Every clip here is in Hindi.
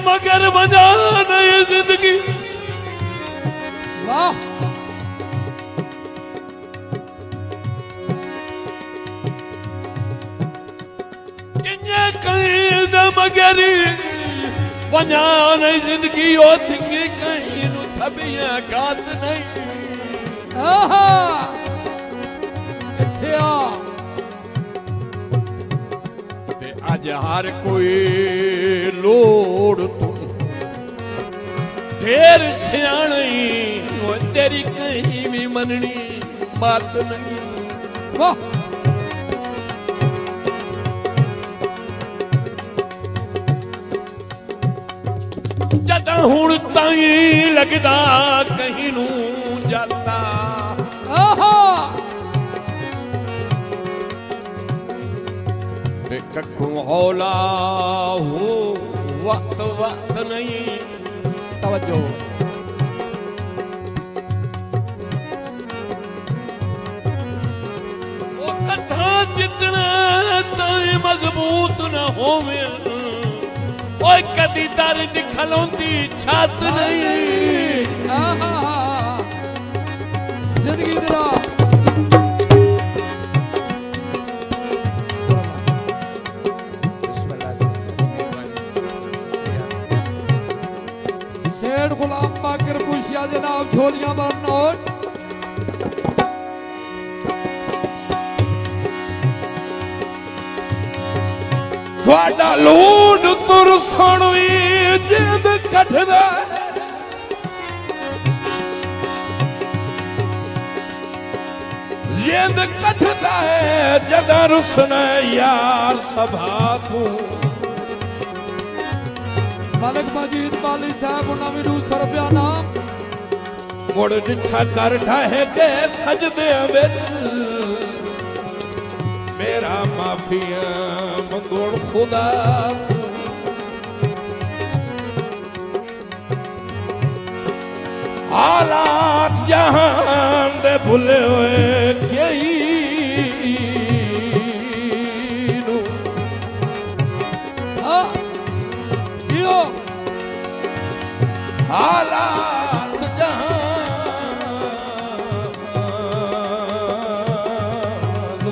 मगर वजह नहीं जिंदगी। वाह मगर वजह नहीं जिंदगी ओ थिंगी कहीं नु थबिया गात नहीं। आहा किथे आ ते अज हर कोई लोड़ तू ढेर सियाणी ओ तेरी कहीं भी मननी बात नहीं। वाह जदा हुण ताई लगदा कहीं नू जाता। आहा ते कखू हौला हो वक्त वक्त नहीं। तवज्जो ओ कथा जितना ताई मजबूत न होवे ओए कदी दर्द खलोंदी छत नहीं। आहा जिंदगी तेरा शेर गुलाम बाकर पुशिया जनाब झोलियां मारना हो। थोड़ा लूड तुर सुनवी जिंद कठदा जिंद कठदा है जदा रुसना यार सभा तू। मालिक मजीद माली साहब नवी रू सरबियाना मुड़ डिठा कर ठाहे के सजदे विच मेरा माफिया मंगोड़ खुदा। हालात जहान दे भुले हुए कई हालात जहान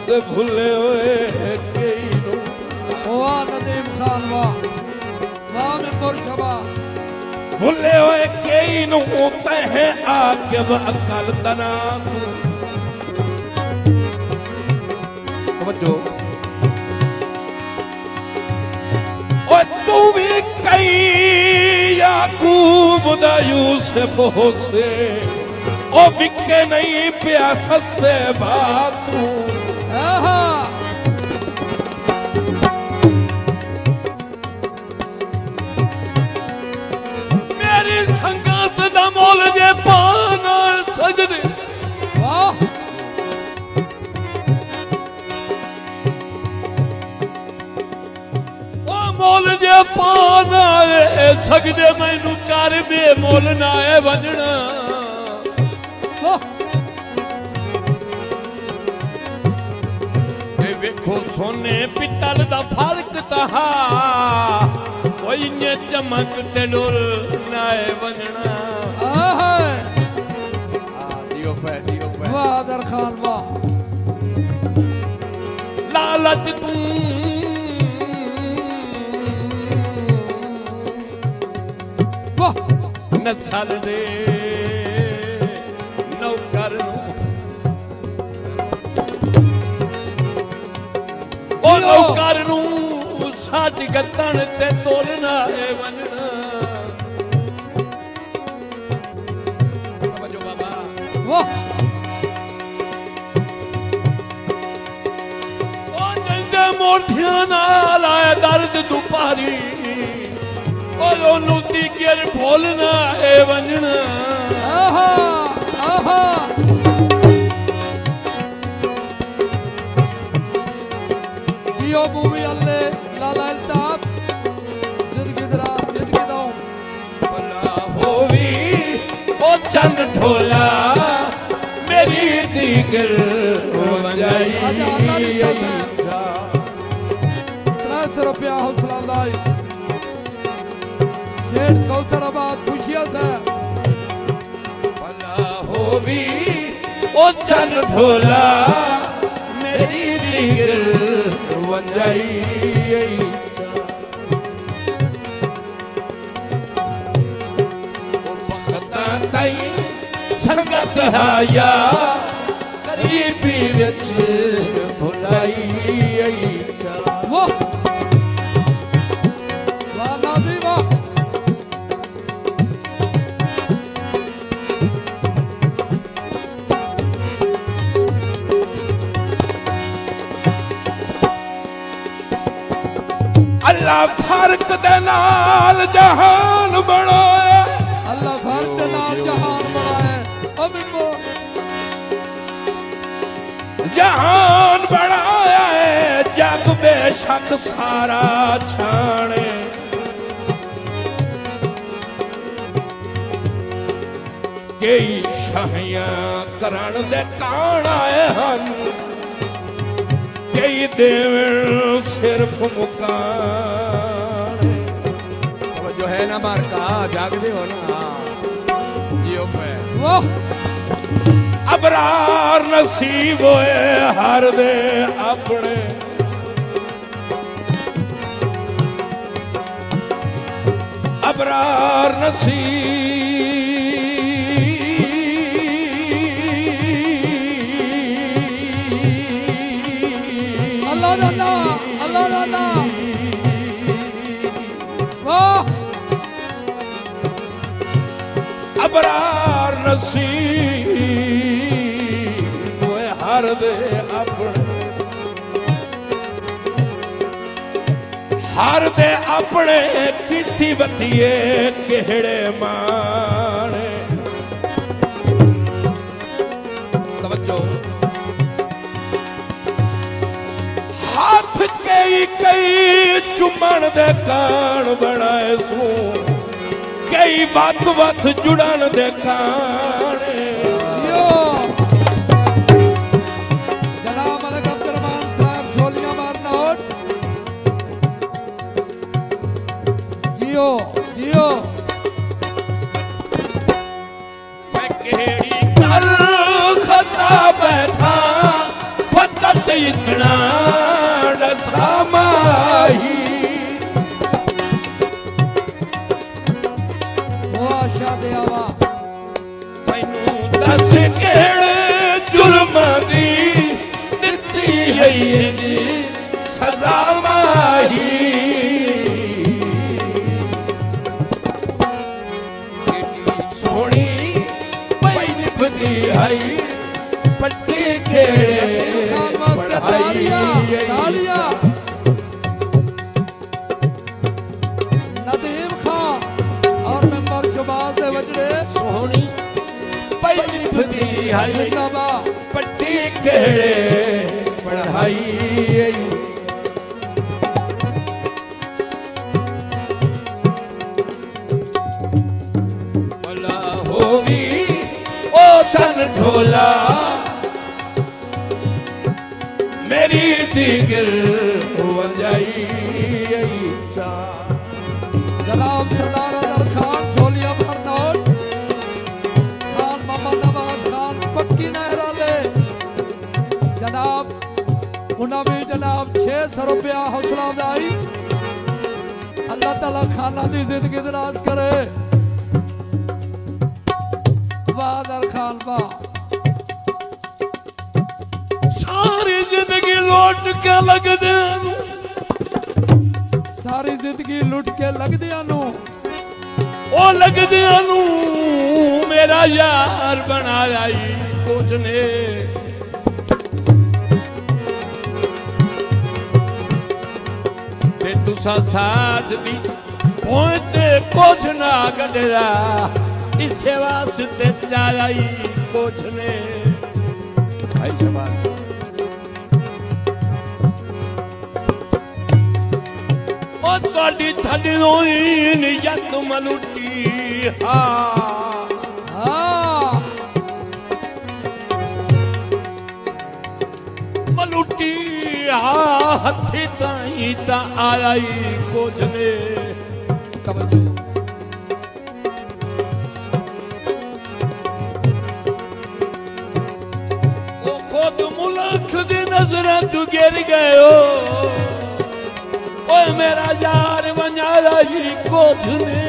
दे भुले हुए नदीम खान वाह वाह में मुर्शबा भुले हुए कई नू तह आके अकल तना तवज्जो ओ तू भी कई याकूब दा यूसुफ होसे ओ विके नहीं पिया सस्ते बातू। आहा मेरी संगत दा मोल जे पाना सजदे। वाह ओ मोल जे पाना सजदे मैनू कर बे मोल ना है वजना। वेखो सोने पितल दा फर्क तहा कोई ने चमक ते डोल नाए वजना। दियो पे वाह दर खान वाह लालच तू वाह नसल दे नौकर ओ नौकर नू साठ गत्तन ते तोलना है वजना। समझो बाबा वाह ओ जंदे मोठियां नाल आए दर्द दुपारी ओ लोनू दी केर भोलना है वजना। आहा आहा जियो मूवी अल्ले लाला अल्ताफ जिंदगी दरा जिंदगी दाऊं भला होवी ओ चंद ढोला मेरी दीगर हो जाई। 300 रुपया हौसला लाई कौसराबाद खुशियां से भला हो भी ओ चन ढोला मेरी दिल वंजाई संगत हाया गरीबी विच भुलाई वाह वाह नाज़ी वाह अल्लाह फर्क दे नाल जहान बनाया अल्लाह फर्क दे नाल जहान बनाया अमिको जहान बनाया है जग बेशक सारा छाने कई शाहियां करण दे कान आए हन कई देवण सिर्फ मुकाने जो है ना मारका जागदे हो ना जियो पे वाह अबरार नसीब होए हर दे अपने अबरार नसीब अल्लाह दा नाम वाह अबरार नसीब होए हर दे अपने हर दे अपने किथी बतिए केड़े माने तवज्जो हाथ कई चुमन दे कान बनाए सू कई वत जुड़न दे काने जनाब मलिक अब्दुर्रहमान साहब झोलियां मारना और जियो जियो मैं केड़ी कर खता बैठा फकत इतना डसा माही दस केड़े जुल्मां दी दित्ती है जी सजा माही सोनी पई निभदी आई पट्टी केड़े पढ़ाई नदीम खान और मेंबर शबाज दे वजरे सोनी पट्टी केड़े पढ़ाई भला होवी ओ चन ढोला मेरी दिल वंजाई जनाब सरदार अजहर खान झोलिया भरनौल पक्की नहराले जनाब उन्हें जनाब 600 रुपया हौसला अफजाई अल्लाह ताला खाना की जिंदगी दराज करे वाह खान वाह सारी जिंदगी लौट के लग दे सारी जिंदगी लुट के लग दिया नू ओ लग दिया नू मेरा यार बना लाई कुछ ने ते तुसा साथ दी पहुंचते कुछ ना गडरा इसे वास्ते चालाई कुछ ने भाई शबाश ओ तोड़ी थड़ी रोई नियत मलुटी मलुटी हथी ताई ता आई कुछ ने तू मुल्क दी नजरां तू गिर गयो ओए मेरा यार वंजारा जी कुछ ने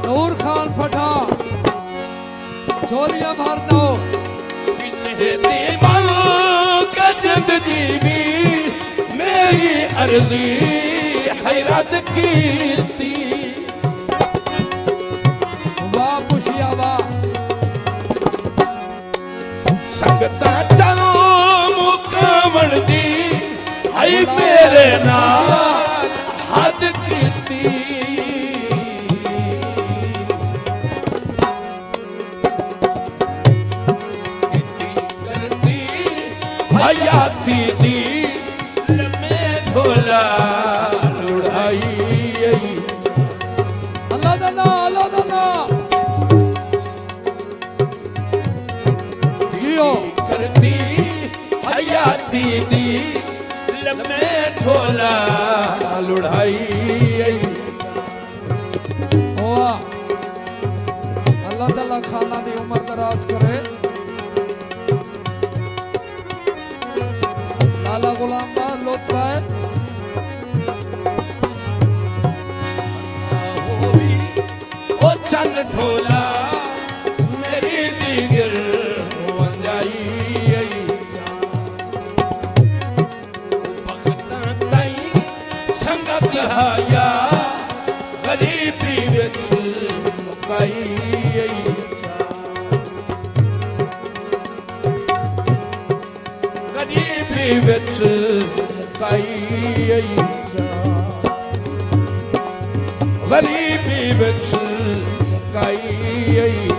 नूर खान फटा छोलिया मारना जिंदगी मेरी अर्जी हैरत की वाह पुशिया वाह संगता चलो मुकामण दी हाय मेरे नाल हद कीती हयाती दी लम्हे ढोला लुढ़ाई अल्लाह दा जियो करती हयाती दी लम्हे ढोला लुढ़ाई ओआ अल्लाह ताला खाना दी उम्र दराज करे लाला गुलाम बाद लुत्फ है ओ चल ढोला मेरी दीगर वंजाई संगत हाया गरीबी विच मुकाई गरीबी विच मुकाई गरीबी विच मुकाई